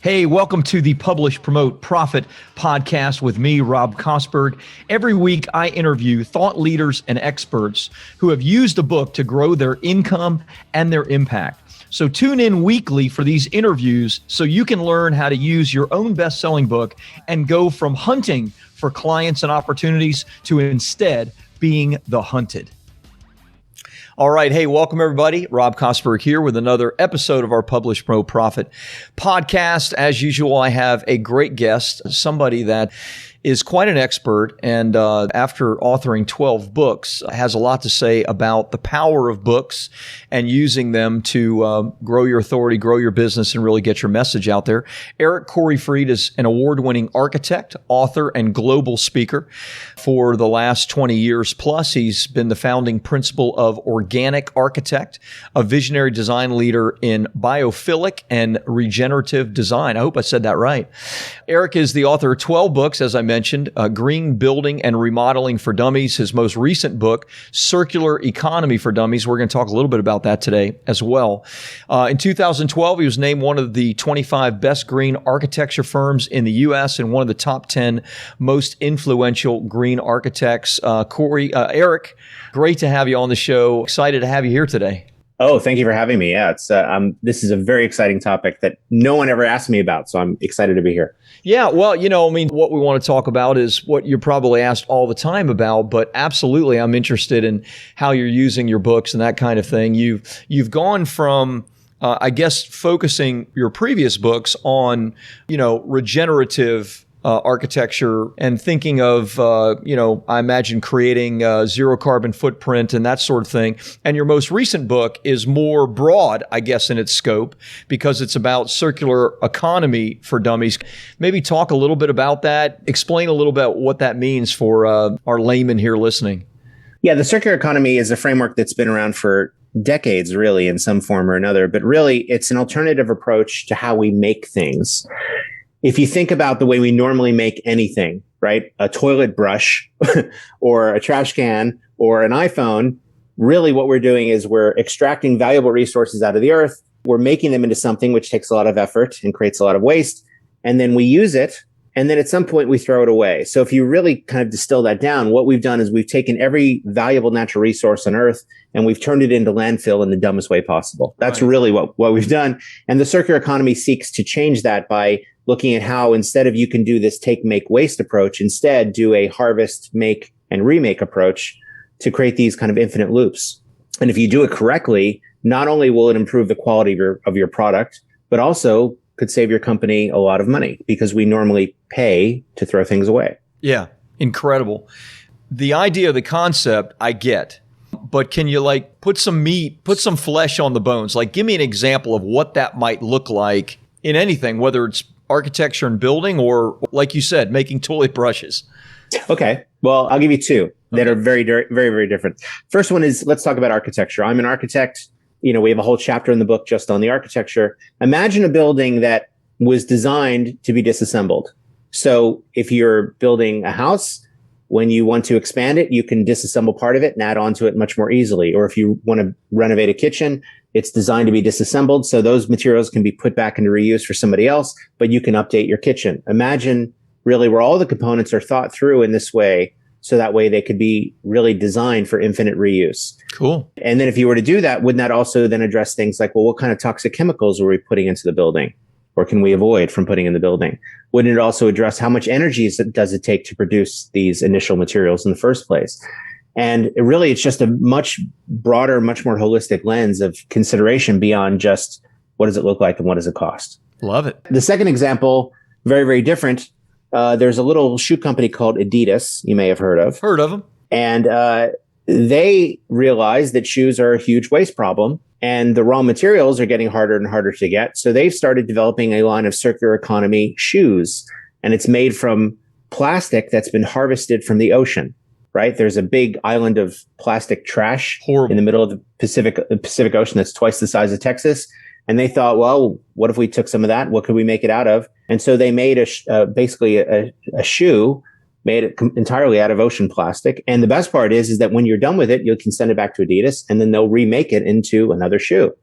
Hey, welcome to the Publish, Promote, Profit podcast with me, Rob Kosberg. Every week, I interview thought leaders and experts who have used a book to grow their income and their impact. So tune in weekly for these interviews so you can learn how to use your own best-selling book and go from hunting for clients and opportunities to instead being the hunted. All right. Hey, welcome everybody. Rob Kosberg here with another episode of our Publish, Promote, Profit podcast. As usual, I have a great guest, somebody that is quite an expert, and after authoring 12 books, has a lot to say about the power of books and using them to grow your authority, grow your business, and really get your message out there. Eric Corey-Fried is an award-winning architect, author, and global speaker. For the last 20 years plus, he's been the founding principal of Organic Architect, a visionary design leader in biophilic and regenerative design. I hope I said that right. Eric is the author of 12 books, as I mentioned, Green Building and Remodeling for Dummies, his most recent book, Circular Economy for Dummies. We're going to talk a little bit about that today as well. In 2012, he was named one of the 25 best green architecture firms in the U.S. and one of the top 10 most influential green architects. Eric, great to have you on the show. Excited to have you here today. Oh, thank you for having me. Yeah, this is a very exciting topic that no one ever asked me about, so I'm excited to be here. Yeah, well, what we want to talk about is what you're probably asked all the time about, but absolutely, I'm interested in how you're using your books and that kind of thing. You've gone from, focusing your previous books on, regenerative architecture and thinking of, I imagine creating a zero carbon footprint and that sort of thing. And your most recent book is more broad, I guess, in its scope because it's about circular economy for dummies. Maybe talk a little bit about that. Explain a little bit what that means for our layman here listening. Yeah, the circular economy is a framework that's been around for decades, really, in some form or another. But really, it's an alternative approach to how we make things. If you think about the way we normally make anything, right? A toilet brush or a trash can or an iPhone, really what we're doing is we're extracting valuable resources out of the earth. We're making them into something which takes a lot of effort and creates a lot of waste. And then we use it. And then at some point we throw it away. So if you really kind of distill that down, what we've done is we've taken every valuable natural resource on earth and we've turned it into landfill in the dumbest way possible. That's really what we've done. And the circular economy seeks to change that by looking at how instead of you can do this take, make, waste approach, instead do a harvest, make, and remake approach to create these kind of infinite loops. And if you do it correctly, not only will it improve the quality of your product, but also could save your company a lot of money because we normally pay to throw things away. Yeah, incredible. The idea, the concept, I get. But can you put some meat, put some flesh on the bones? Give me an example of what that might look like in anything, whether it's architecture and building or, like you said, making toilet brushes. Okay. Well, I'll give you two that are very, very, very different. First one is, let's talk about architecture. I'm an architect. We have a whole chapter in the book just on the architecture. Imagine a building that was designed to be disassembled. So if you're building a house, when you want to expand it, you can disassemble part of it and add on to it much more easily. Or if you want to renovate a kitchen, it's designed to be disassembled. So those materials can be put back into reuse for somebody else, but you can update your kitchen. Imagine really where all the components are thought through in this way. So that way they could be really designed for infinite reuse. Cool. And then if you were to do that, wouldn't that also then address things like, well, what kind of toxic chemicals are we putting into the building? Or can we avoid from putting in the building? Wouldn't it also address how much energy does it take to produce these initial materials in the first place? And it's just a much broader, much more holistic lens of consideration beyond just what does it look like and what does it cost? Love it. The second example, very, very different. There's a little shoe company called Adidas, you may have heard of. Heard of them. And they realize that shoes are a huge waste problem and the raw materials are getting harder and harder to get. So they've started developing a line of circular economy shoes. And it's made from plastic that's been harvested from the ocean, right? There's a big island of plastic trash in the middle of the Pacific Ocean that's twice the size of Texas. And they thought, well, what if we took some of that? What could we make it out of? And so they made basically a shoe made it entirely out of ocean plastic. And the best part is that when you're done with it, you can send it back to Adidas and then they'll remake it into another shoe.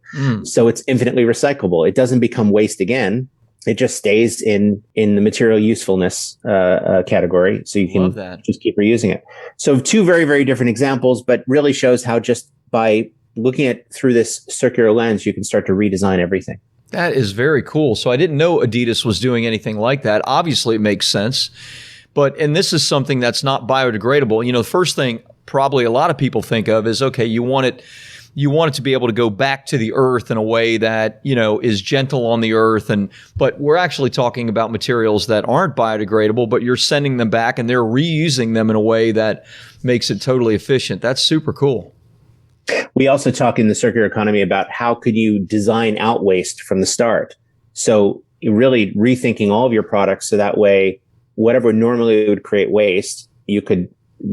So it's infinitely recyclable. It doesn't become waste again. it just stays in the material usefulness category. So you can just keep reusing it. So two very, very different examples, but really shows how just by looking at through this circular lens, you can start to redesign everything. That is very cool. So I didn't know Adidas was doing anything like that. Obviously, it makes sense. And this is something that's not biodegradable. The first thing probably a lot of people think of is, okay, you want it to be able to go back to the earth in a way that, is gentle on the earth. But we're actually talking about materials that aren't biodegradable, but you're sending them back and they're reusing them in a way that makes it totally efficient. That's super cool. We also talk in the circular economy about how could you design out waste from the start. So you're really rethinking all of your products so that way, whatever normally would create waste, you could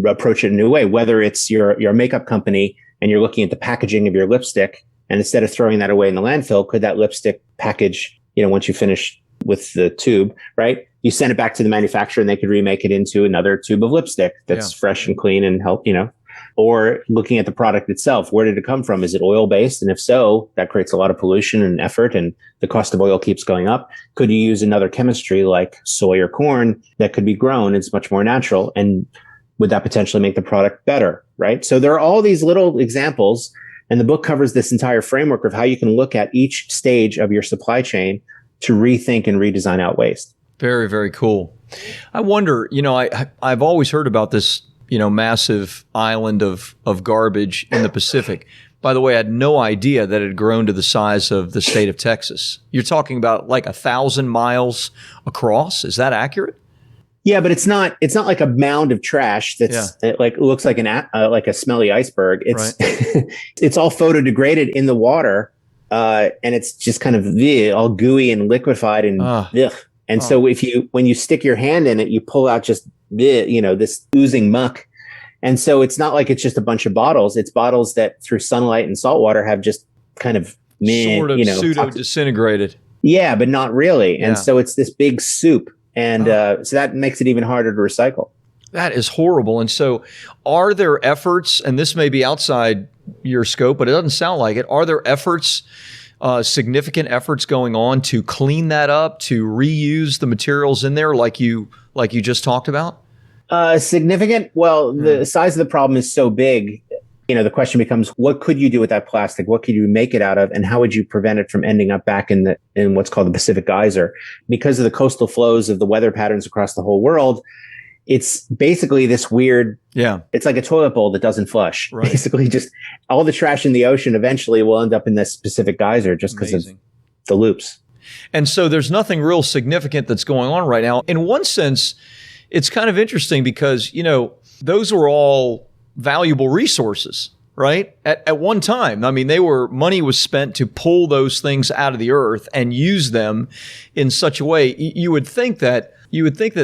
approach it in a new way, whether it's your makeup company and you're looking at the packaging of your lipstick, and instead of throwing that away in the landfill, could that lipstick package, once you finish with the tube, right? You send it back to the manufacturer and they could remake it into another tube of lipstick that's fresh and clean and help, or looking at the product itself. Where did it come from? Is it oil-based? And if so, that creates a lot of pollution and effort, and the cost of oil keeps going up. Could you use another chemistry like soy or corn that could be grown? It's much more natural. And would that potentially make the product better, right? So there are all these little examples, and the book covers this entire framework of how you can look at each stage of your supply chain to rethink and redesign out waste. Very, very cool. I wonder, I've always heard about this massive island of garbage in the Pacific. By the way, I had no idea that it had grown to the size of the state of Texas. You're talking about like 1,000 miles across. Is that accurate? Yeah, but it's not like a mound of trash that's it looks like like a smelly iceberg. It's it's all photodegraded in the water, and it's just kind of all gooey and liquefied and so when you stick your hand in it, you pull out just this oozing muck. And so it's not like it's just a bunch of bottles. It's bottles that through sunlight and salt water have just kind of pseudo disintegrated. Yeah, but not really. And so it's this big soup. And so that makes it even harder to recycle. That is horrible. And so are there efforts, and this may be outside your scope, but it doesn't sound like it. Are there efforts, significant efforts going on to clean that up, to reuse the materials in there like you just talked about? Significant? Well, the size of the problem is so big. The question becomes, what could you do with that plastic? What could you make it out of? And how would you prevent it from ending up back in what's called the Pacific Geyser? Because of the coastal flows of the weather patterns across the whole world, it's basically this weird, it's like a toilet bowl that doesn't flush. Right. Basically just all the trash in the ocean eventually will end up in this Pacific Geyser just because of the loops. And so there's nothing real significant that's going on right now. In one sense, it's kind of interesting because, those were all valuable resources, right? At one time. I mean, money was spent to pull those things out of the earth and use them in such a way. You would think that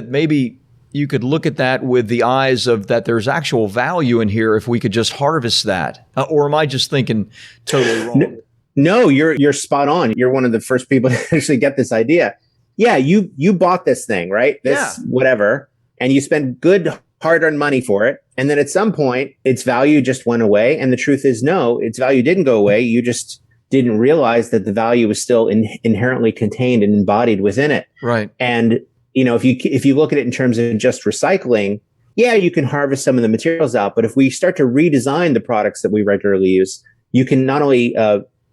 maybe you could look at that with the eyes of that there's actual value in here if we could just harvest that. Or am I just thinking totally wrong? No, you're spot on. You're one of the first people to actually get this idea. Yeah, you bought this thing, right? Whatever. And you spent good hard-earned money for it. And then at some point, its value just went away. And the truth is, no, its value didn't go away. You just didn't realize that the value was still inherently contained and embodied within it. Right. And, if you look at it in terms of just recycling, you can harvest some of the materials out. But if we start to redesign the products that we regularly use, you can not only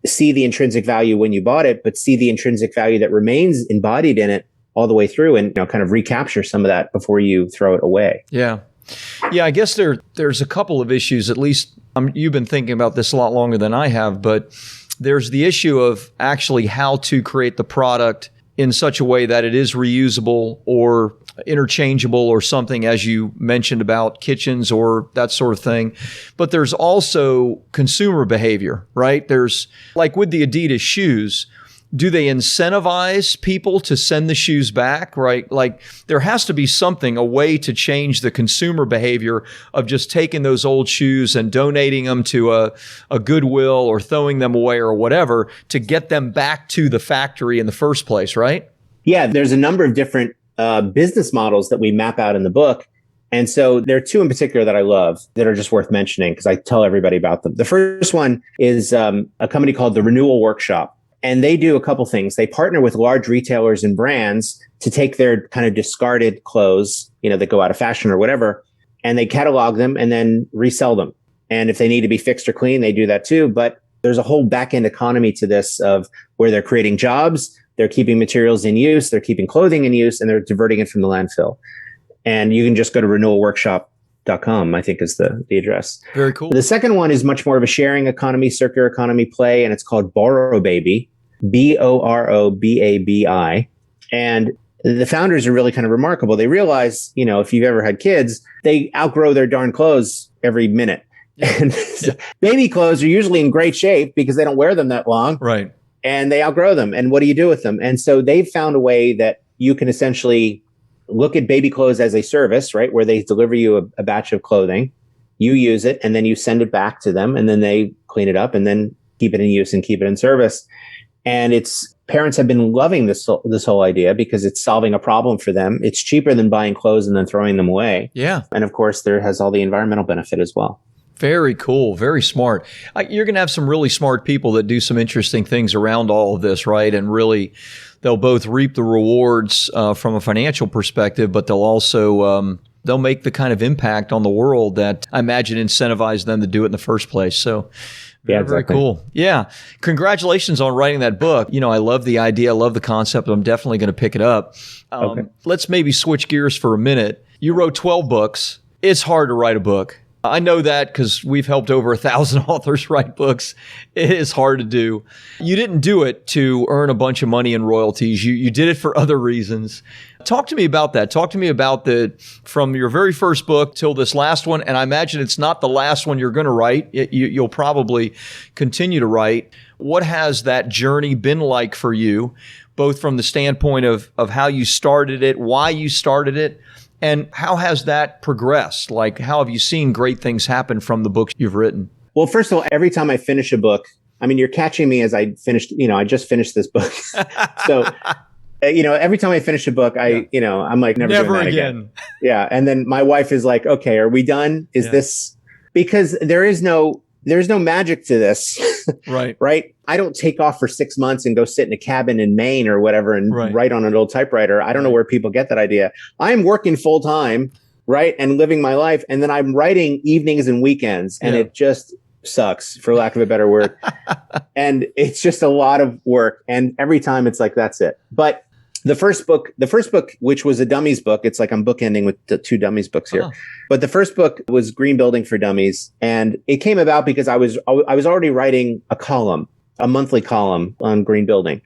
see the intrinsic value when you bought it, but see the intrinsic value that remains embodied in it all the way through and kind of recapture some of that before you throw it away. Yeah. I guess there's a couple of issues, at least you've been thinking about this a lot longer than I have, but there's the issue of actually how to create the product in such a way that it is reusable or interchangeable or something, as you mentioned about kitchens or that sort of thing. But there's also consumer behavior, right? There's like with the Adidas shoes, do they incentivize people to send the shoes back, right? Like there has to be something, a way to change the consumer behavior of just taking those old shoes and donating them to a Goodwill or throwing them away or whatever to get them back to the factory in the first place, right? Yeah, there's a number of different business models that we map out in the book. And so there are two in particular that I love that are just worth mentioning because I tell everybody about them. The first one is a company called the Renewal Workshop. And they do a couple things. They partner with large retailers and brands to take their kind of discarded clothes, that go out of fashion or whatever, and they catalog them and then resell them. And if they need to be fixed or clean, they do that too. But there's a whole back-end economy to this of where they're creating jobs, they're keeping materials in use, they're keeping clothing in use, and they're diverting it from the landfill. And you can just go to renewalworkshop.com, I think is the address. Very cool. The second one is much more of a sharing economy, circular economy play, and it's called Borrow Baby, BOROBABI. And the founders are really kind of remarkable. They realize, if you've ever had kids, they outgrow their darn clothes every minute. And baby clothes are usually in great shape because they don't wear them that long. Right. And they outgrow them. And what do you do with them? And so they've found a way that you can essentially look at baby clothes as a service, right? Where they deliver you a batch of clothing, you use it, and then you send it back to them, and then they clean it up and then keep it in use and keep it in service. And parents have been loving this whole idea because it's solving a problem for them. It's cheaper than buying clothes and then throwing them away. Yeah. And of course, there has all the environmental benefit as well. Very cool. Very smart. You're going to have some really smart people that do some interesting things around all of this, right? And really, they'll both reap the rewards from a financial perspective, but they'll also they'll make the kind of impact on the world that I imagine incentivized them to do it in the first place. So yeah, very cool. Yeah. Congratulations on writing that book. I love the idea. I love the concept. I'm definitely going to pick it up. Okay. Let's maybe switch gears for a minute. You wrote 12 books. It's hard to write a book. I know that because we've helped over 1,000 authors write books. It is hard to do. You didn't do it to earn a bunch of money in royalties. You did it for other reasons. Talk to me about that. Talk to me about from your very first book till this last one. And I imagine it's not the last one you're going to write. You'll probably continue to write. What has that journey been like for you, both from the standpoint of how you started it, why you started it, and how has that progressed? Like, how have you seen great things happen from the books you've written? Well, first of all, every time I finish a book, you're catching me as I finished, I just finished this book. So, every time I finish a book, I'm like, never doing that again. Yeah. And then my wife is like, okay, are we done? Is this, because there's no magic to this. Right. Right. I don't take off for 6 months and go sit in a cabin in Maine or whatever and write on an old typewriter. I don't know where people get that idea. I'm working full time, right, and living my life. And then I'm writing evenings and weekends, and it just sucks, for lack of a better word. And it's just a lot of work. And every time it's like, that's it. But the first book, which was a Dummies book, it's like I'm bookending with the 2 Dummies books here. But the first book was Green Building for Dummies. And it came about because I was already writing a monthly column on green building.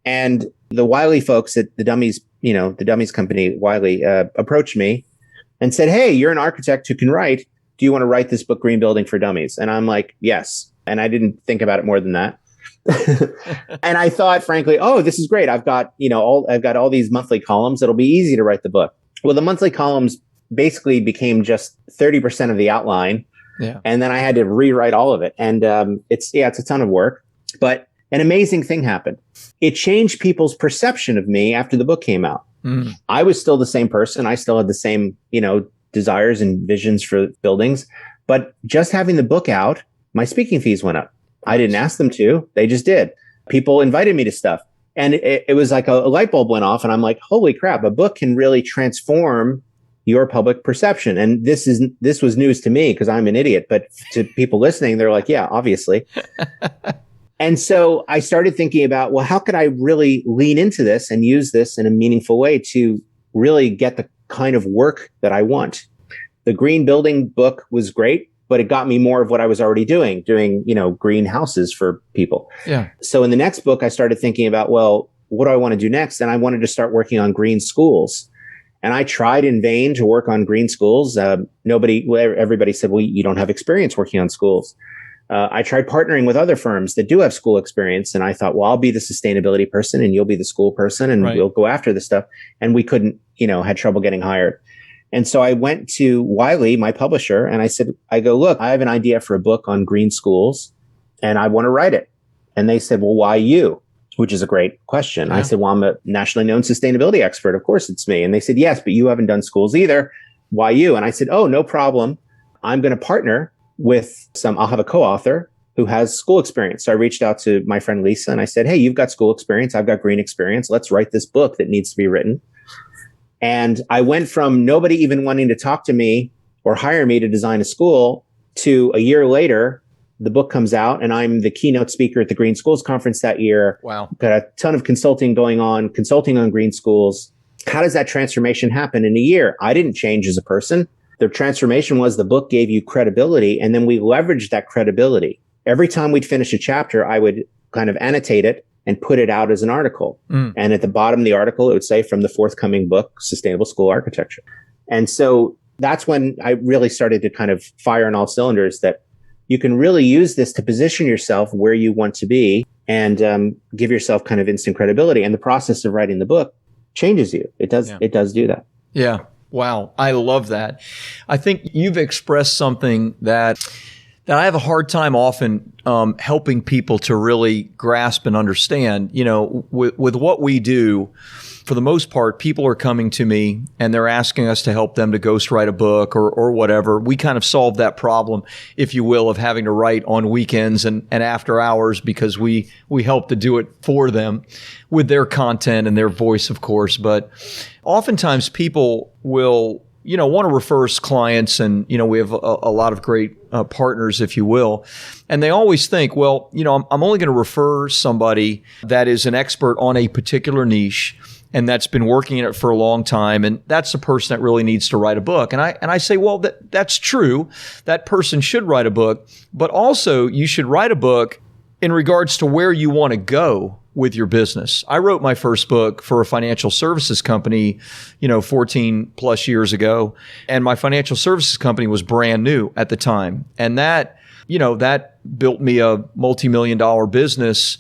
And the Wiley folks at the Dummies, the Dummies company, Wiley, approached me and said, hey, you're an architect who can write. Do you want to write this book, Green Building for Dummies? And I'm like, yes. And I didn't think about it more than that. And I thought, frankly, oh, this is great. I've got all these monthly columns. It'll be easy to write the book. Well, the monthly columns basically became just 30% of the outline. Yeah. And then I had to rewrite all of it. And it's a ton of work. But an amazing thing happened. It changed people's perception of me after the book came out. Mm. I was still the same person. I still had the same, desires and visions for buildings. But just having the book out, my speaking fees went up. I didn't ask them to. They just did. People invited me to stuff. And it was like a light bulb went off. And I'm like, holy crap, a book can really transform your public perception. And this was news to me because I'm an idiot. But to people listening, they're like, yeah, obviously. And so I started thinking about, well, how could I really lean into this and use this in a meaningful way to really get the kind of work that I want? The Green Building book was great, but it got me more of what I was already doing, green houses for people. Yeah. So in the next book, I started thinking about, well, what do I want to do next? And I wanted to start working on green schools. And I tried in vain to work on green schools. Everybody said, well, you don't have experience working on schools. I tried partnering with other firms that do have school experience. And I thought, well, I'll be the sustainability person and you'll be the school person and we'll go after this stuff. And we couldn't, had trouble getting hired. And so I went to Wiley, my publisher, and I go, look, I have an idea for a book on green schools and I want to write it. And they said, well, why you? Which is a great question. Yeah. I said, well, I'm a nationally known sustainability expert. Of course it's me. And they said, yes, but you haven't done schools either. Why you? And I said, oh, no problem. I'm going to partner with I'll have a co-author who has school experience. So I reached out to my friend Lisa and I said, hey, you've got school experience. I've got green experience. Let's write this book that needs to be written. And I went from nobody even wanting to talk to me or hire me to design a school to a year later, the book comes out and I'm the keynote speaker at the Green Schools Conference that year. Wow. Got a ton of consulting on green schools. How does that transformation happen in a year? I didn't change as a person. The transformation was the book gave you credibility, and then we leveraged that credibility. Every time we'd finish a chapter, I would kind of annotate it and put it out as an article. And at the bottom of the article, it would say from the forthcoming book, Sustainable School Architecture. And so that's when I really started to kind of fire on all cylinders that you can really use this to position yourself where you want to be and give yourself kind of instant credibility. And the process of writing the book changes you. It does. Yeah. It does do that. Yeah. Wow. I love that. I think you've expressed something that I have a hard time often helping people to really grasp and understand. You know, with what we do, for the most part, people are coming to me and they're asking us to help them to ghostwrite a book or whatever. We kind of solve that problem, if you will, of having to write on weekends and after hours because we help to do it for them with their content and their voice, of course. But oftentimes people will, you know, want to refer us clients, and, you know, we have a lot of great partners, if you will. And they always think, well, you know, I'm only going to refer somebody that is an expert on a particular niche and that's been working in it for a long time, and that's the person that really needs to write a book. And I say, well, that's true. That person should write a book, but also you should write a book in regards to where you want to go with your business. I wrote my first book for a financial services company, 14 plus years ago. And my financial services company was brand new at the time. And that built me a multi-million-dollar business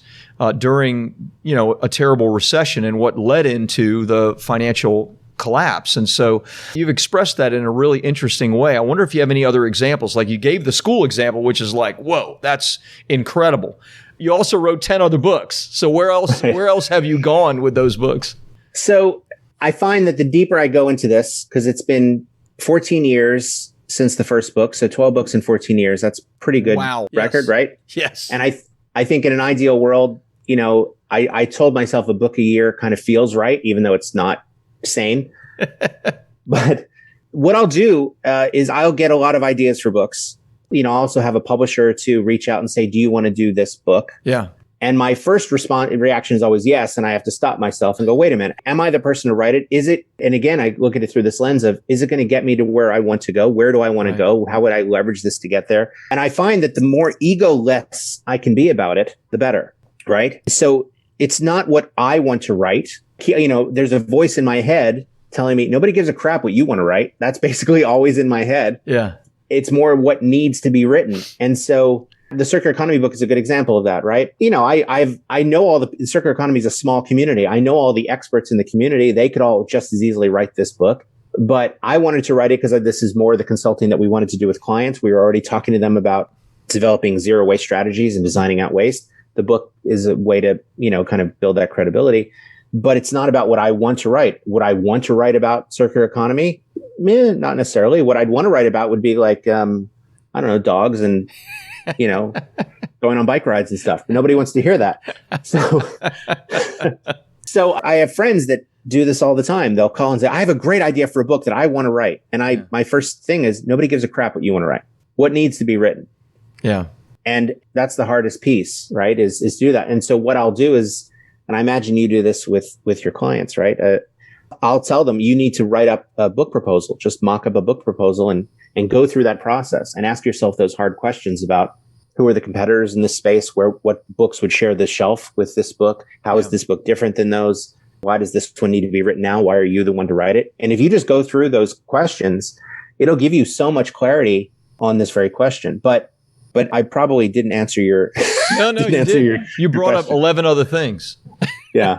during, a terrible recession and what led into the financial collapse. And so you've expressed that in a really interesting way. I wonder if you have any other examples. Like you gave the school example, which is like, whoa, that's incredible. You also wrote 10 other books. So where else have you gone with those books? So I find that the deeper I go into this, because it's been 14 years since the first book, so 12 books in 14 years, that's pretty good record, yes. Right? Yes. And I think in an ideal world, I told myself a book a year kind of feels right, even though it's not sane. But what I'll do is I'll get a lot of ideas for books. I'll also have a publisher to reach out and say, do you want to do this book? Yeah. And my first reaction is always yes. And I have to stop myself and go, wait a minute, am I the person to write it? Is it? And again, I look at it through this lens of, is it going to get me to where I want to go? Where do I want to go? How would I leverage this to get there? And I find that the more ego-less I can be about it, the better, right? So it's not what I want to write. There's a voice in my head telling me, nobody gives a crap what you want to write. That's basically always in my head. Yeah. It's more what needs to be written. And so the circular economy book is a good example of that, right? I know the circular economy is a small community. I know all the experts in the community. They could all just as easily write this book, but I wanted to write it because this is more the consulting that we wanted to do with clients. We were already talking to them about developing zero waste strategies and designing out waste. The book is a way to, kind of build that credibility, but it's not about what I want to write. Would I want to write about circular economy? Not necessarily. What I'd want to write about would be like, I don't know, dogs and, going on bike rides and stuff. Nobody wants to hear that. So I have friends that do this all the time. They'll call and say, I have a great idea for a book that I want to write. And my first thing is, nobody gives a crap what you want to write. What needs to be written? Yeah. And that's the hardest piece, right? Is do that. And so what I'll do is, and I imagine you do this with your clients, right? I'll tell them, you need to write up a book proposal, just mock up a book proposal and go through that process and ask yourself those hard questions about who are the competitors in this space, what books would share this shelf with this book? How is this book different than those? Why does this one need to be written now? Why are you the one to write it? And if you just go through those questions, it'll give you so much clarity on this very question. But I probably didn't answer your No, you did. You brought up 11 other things. Yeah.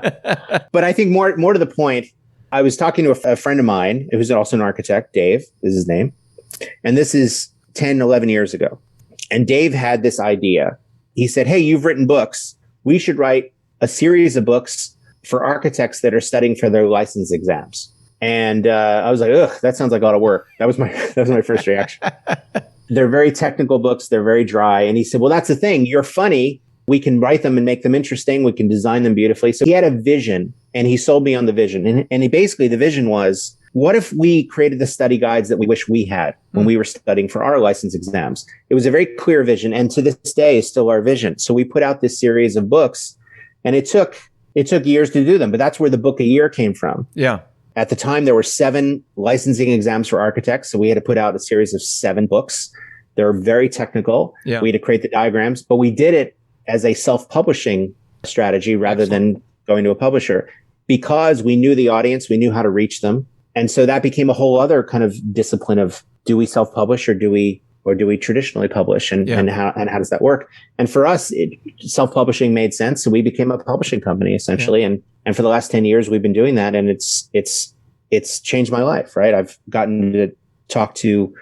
But I think more to the point, I was talking to a friend of mine who's also an architect, Dave is his name. And this is 10, 11 years ago. And Dave had this idea. He said, hey, you've written books. We should write a series of books for architects that are studying for their license exams. And I was like, ugh, that sounds like a lot of work. That was my first reaction. They're very technical books. They're very dry. And he said, well, that's the thing. You're funny. We can write them and make them interesting. We can design them beautifully. So he had a vision and he sold me on the vision. And he basically, the vision was, what if we created the study guides that we wish we had when we were studying for our license exams? It was a very clear vision. And to this day is still our vision. So we put out this series of books and it took years to do them, but that's where the book a year came from. Yeah. At the time, there were 7 licensing exams for architects. So we had to put out a series of 7 books. They were very technical. Yeah. We had to create the diagrams, but we did it as a self-publishing strategy rather than going to a publisher because we knew the audience, we knew how to reach them. And so that became a whole other kind of discipline of, do we self-publish or do we traditionally publish and how does that work? And for us, self-publishing made sense. So we became a publishing company essentially. Yeah. And for the last 10 years, we've been doing that. And it's changed my life, right? I've gotten to talk to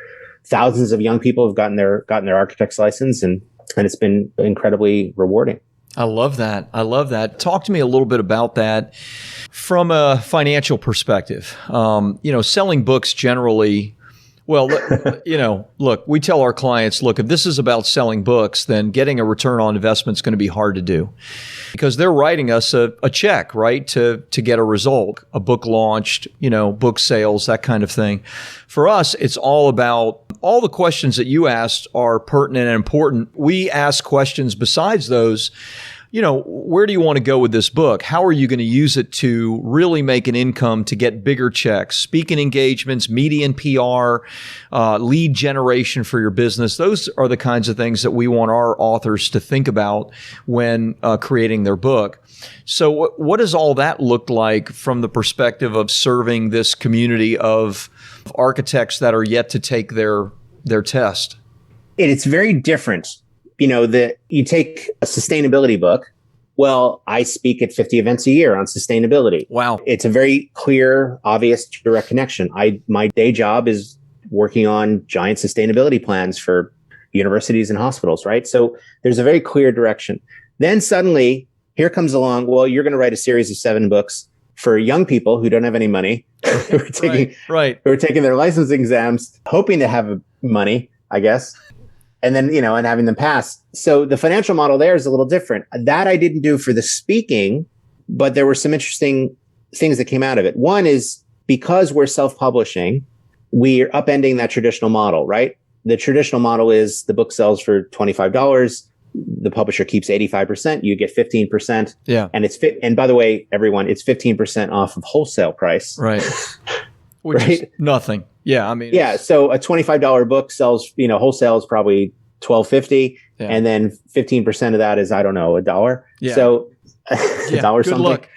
thousands of young people who've gotten their architect's license and it's been incredibly rewarding. I love that. Talk to me a little bit about that from a financial perspective. Selling books generally, well, look, we tell our clients, look, if this is about selling books, then getting a return on investment is going to be hard to do because they're writing us a check, right, to get a result, a book launched, book sales, that kind of thing. For us, it's all about all the questions that you asked are pertinent and important. We ask questions besides those. Where do you want to go with this book? How are you going to use it to really make an income to get bigger checks, speaking engagements, media and PR, lead generation for your business? Those are the kinds of things that we want our authors to think about when creating their book. So what does all that look like from the perspective of serving this community of architects that are yet to take their test? It's very different. You take a sustainability book. Well, I speak at 50 events a year on sustainability. Wow. It's a very clear, obvious, direct connection. My day job is working on giant sustainability plans for universities and hospitals, right? So there's a very clear direction. Then suddenly, here comes along, well, you're going to write a series of 7 books for young people who don't have any money, who are taking their licensing exams, hoping to have money, I guess. And then, and having them pass. So the financial model there is a little different. That I didn't do for the speaking, but there were some interesting things that came out of it. One is because we're self-publishing, we're upending that traditional model, right? The traditional model is the book sells for $25. The publisher keeps 85%. You get 15%. Yeah. And by the way, everyone, it's 15% off of wholesale price. Right. Which is nothing. Yeah, so a $25 book sells, wholesale is probably $12.50, and then 15% of that is, I don't know, $1. Yeah. So $1 good something. Luck.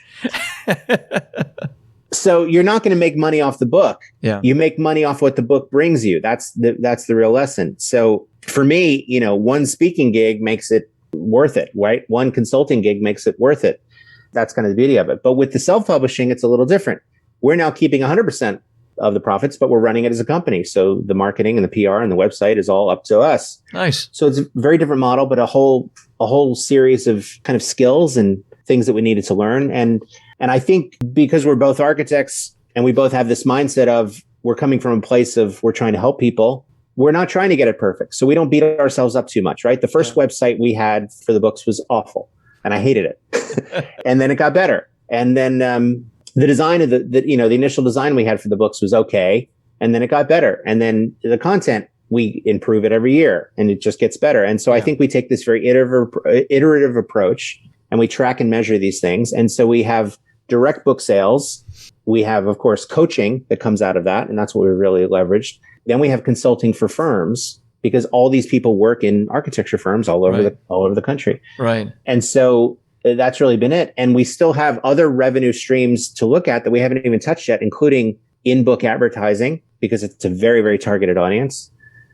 So you're not going to make money off the book. Yeah. You make money off what the book brings you. That's the real lesson. So for me, one speaking gig makes it worth it, right? One consulting gig makes it worth it. That's kind of the beauty of it. But with the self-publishing, it's a little different. We're now keeping 100% of the profits, but we're running it as a company. So the marketing and the PR and the website is all up to us. Nice. So it's a very different model, but a whole series of kind of skills and things that we needed to learn. And I think because we're both architects and we both have this mindset of we're coming from a place of we're trying to help people, we're not trying to get it perfect. So we don't beat ourselves up too much, right? The first website we had for the books was awful and I hated it. And then it got better. And then, the design of the initial design we had for the books was okay. And then it got better. And then the content, we improve it every year and it just gets better. And so I think we take this very iterative approach and we track and measure these things. And so we have direct book sales. We have, of course, coaching that comes out of that. And that's what we really leveraged. Then we have consulting for firms because all these people work in architecture firms all over the country. Right. And so that's really been it. And we still have other revenue streams to look at that we haven't even touched yet, including in-book advertising, because it's a very, very targeted audience.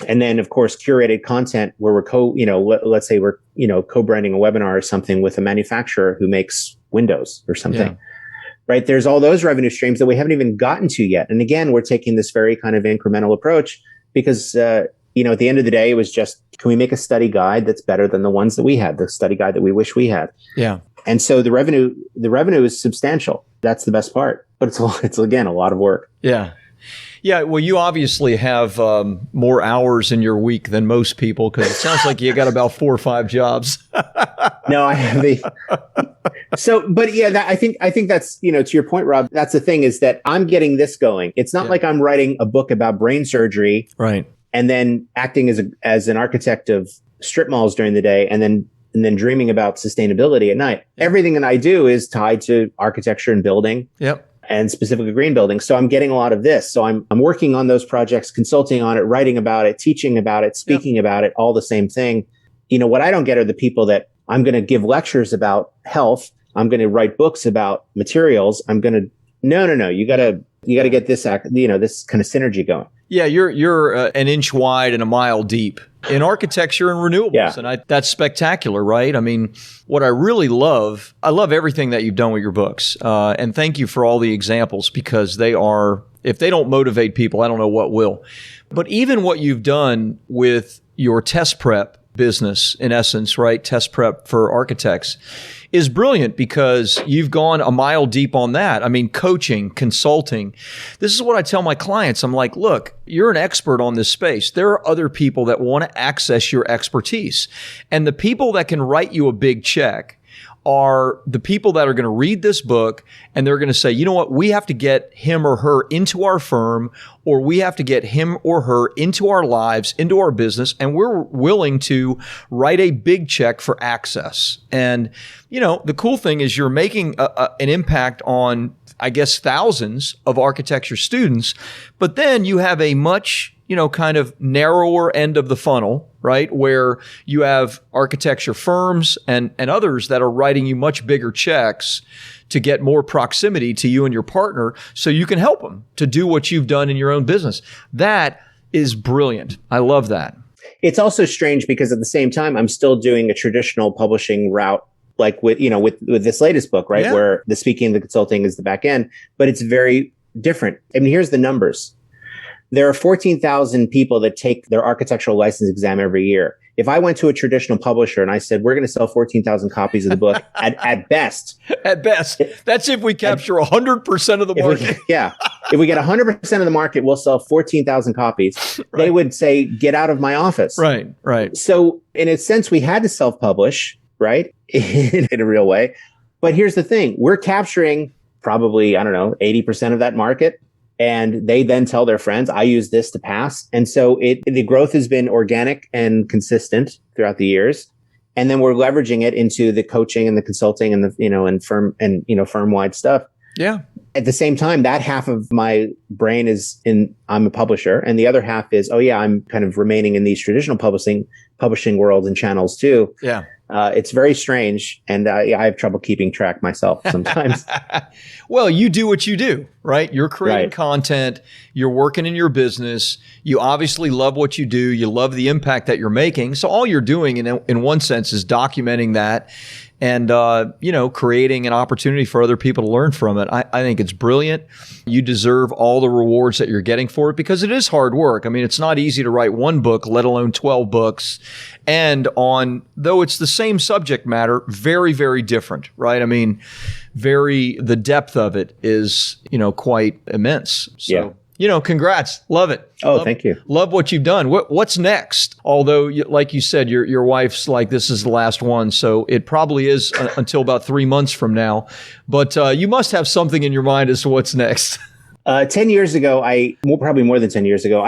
And then, of course, curated content where we're let's say we're, co-branding a webinar or something with a manufacturer who makes windows or something, right? There's all those revenue streams that we haven't even gotten to yet. And again, we're taking this very kind of incremental approach because, at the end of the day, it was just, can we make a study guide that's better than the ones that we had, the study guide that we wish we had? Yeah. And so the revenue is substantial. That's the best part, but it's again, a lot of work. Yeah. Yeah, well, you obviously have more hours in your week than most people, because it sounds like you got about 4 or 5 jobs. No, I have but yeah, I think that's, to your point, Rob, that's the thing, is that I'm getting this going. It's not like I'm writing a book about brain surgery, right, and then acting as an architect of strip malls during the day, and then dreaming about sustainability at night. Everything that I do is tied to architecture and building. Yep. And specifically green building. So I'm getting a lot of this. So I'm working on those projects, consulting on it, writing about it, teaching about it, speaking about it, all the same thing. What I don't get are the people that I'm going to give lectures about health. I'm going to write books about materials. I'm going to, no. You got to get this, this kind of synergy going. Yeah, you're an inch wide and a mile deep in architecture and renewables. And that's spectacular, right? I mean, what I really love, I love everything that you've done with your books. And thank you for all the examples, because if they don't motivate people, I don't know what will. But even what you've done with your test prep business, in essence, right? Test prep for architects is brilliant, because you've gone a mile deep on that. I mean, coaching, consulting. This is what I tell my clients. I'm like, look, you're an expert on this space. There are other people that want to access your expertise. And the people that can write you a big check are the people that are going to read this book, and they're going to say, you know what, we have to get him or her into our firm, or we have to get him or her into our lives, into our business, and we're willing to write a big check for access. And, the cool thing is you're making an impact on, I guess, thousands of architecture students, but then you have a much, kind of narrower end of the funnel, right? Where you have architecture firms and others that are writing you much bigger checks to get more proximity to you and your partner, so you can help them to do what you've done in your own business. That is brilliant. I love that. It's also strange, because at the same time, I'm still doing a traditional publishing route, like with this latest book, right? Yeah. Where the speaking and the consulting is the back end, but it's very different. I mean, here's the numbers. There are 14,000 people that take their architectural license exam every year. If I went to a traditional publisher and I said, we're going to sell 14,000 copies of the book at best. At best. That's if we capture 100% of the market. If we get 100% of the market, we'll sell 14,000 copies. Right. They would say, get out of my office. Right. So in a sense, we had to self-publish, right? in a real way. But here's the thing. We're capturing probably, 80% of that market. And they then tell their friends, I use this to pass. And so the growth has been organic and consistent throughout the years. And then we're leveraging it into the coaching and the consulting and the firm-wide stuff. Yeah. At the same time, that half of my brain is I'm a publisher. And the other half is, I'm kind of remaining in these traditional publishing worlds and channels too. Yeah. It's very strange, and I have trouble keeping track myself sometimes. Well, you do what you do, right? You're creating content, you're working in your business, you obviously love what you do, you love the impact that you're making. So all you're doing in one sense is documenting that and, creating an opportunity for other people to learn from it. I think it's brilliant. You deserve all the rewards that you're getting for it, because it is hard work. I mean, it's not easy to write one book, let alone 12 books. And though it's the same subject matter, very, very different, right? I mean, the depth of it is, quite immense. So, congrats. Love it. Thank you. Love what you've done. What's next? Although, like you said, your wife's like, this is the last one. So it probably is until about 3 months from now. But you must have something in your mind as to what's next. 10 years ago, probably more than 10 years ago,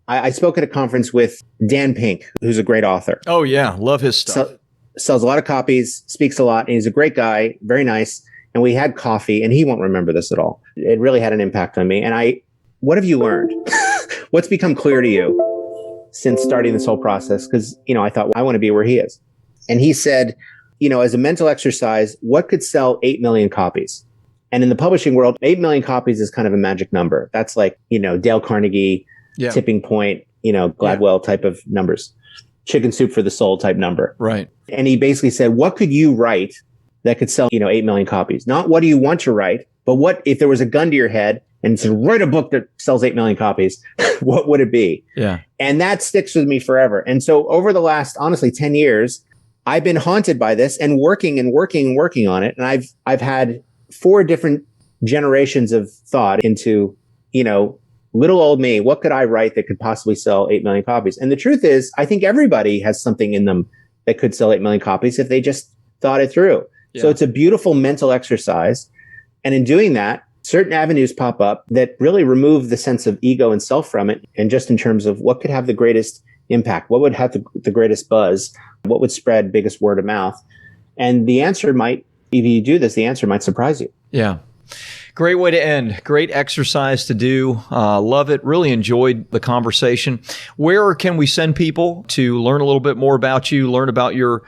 I spoke at a conference with Dan Pink, who's a great author. Oh, yeah. Love his stuff. Sells a lot of copies, speaks a lot, and he's a great guy, very nice. And we had coffee, and he won't remember this at all. It really had an impact on me. And what have you learned? What's become clear to you since starting this whole process? Because, I thought, I want to be where he is. And he said, as a mental exercise, what could sell 8 million copies? And in the publishing world, 8 million copies is kind of a magic number. That's like, Dale Carnegie, Tipping Point, Gladwell type of numbers, chicken soup for the soul type number. Right. And he basically said, what could you write that could sell, 8 million copies? Not what do you want to write, but what if there was a gun to your head and said, write a book that sells 8 million copies, what would it be? Yeah. And that sticks with me forever. And so over the last, honestly, 10 years, I've been haunted by this and working on it. And I've had 4 different generations of thought into, little old me, what could I write that could possibly sell 8 million copies? And the truth is, I think everybody has something in them that could sell 8 million copies if they just thought it through. Yeah. So it's a beautiful mental exercise. And in doing that, certain avenues pop up that really remove the sense of ego and self from it. And just in terms of what could have the greatest impact, what would have the greatest buzz, what would spread biggest word of mouth. And the answer might, if you do this, the answer might surprise you. Yeah. Great way to end. Great exercise to do. Love it. Really enjoyed the conversation. Where can we send people to learn a little bit more about you, learn about your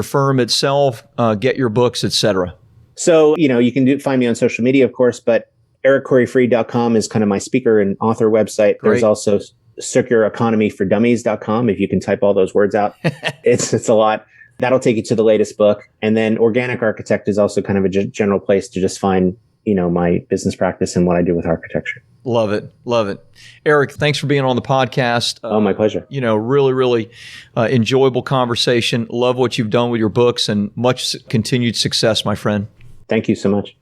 firm itself, get your books, etc.? So, you can find me on social media, of course, but ericcoreyfree.com is kind of my speaker and author website. Great. There's also circulareconomyfordummies.com. If you can type all those words out, it's a lot. That'll take you to the latest book. And then Organic Architect is also kind of a general place to just find my business practice and what I do with architecture. Love it. Love it. Eric, thanks for being on the podcast. Oh, my pleasure. Really, really enjoyable conversation. Love what you've done with your books and much continued success, my friend. Thank you so much.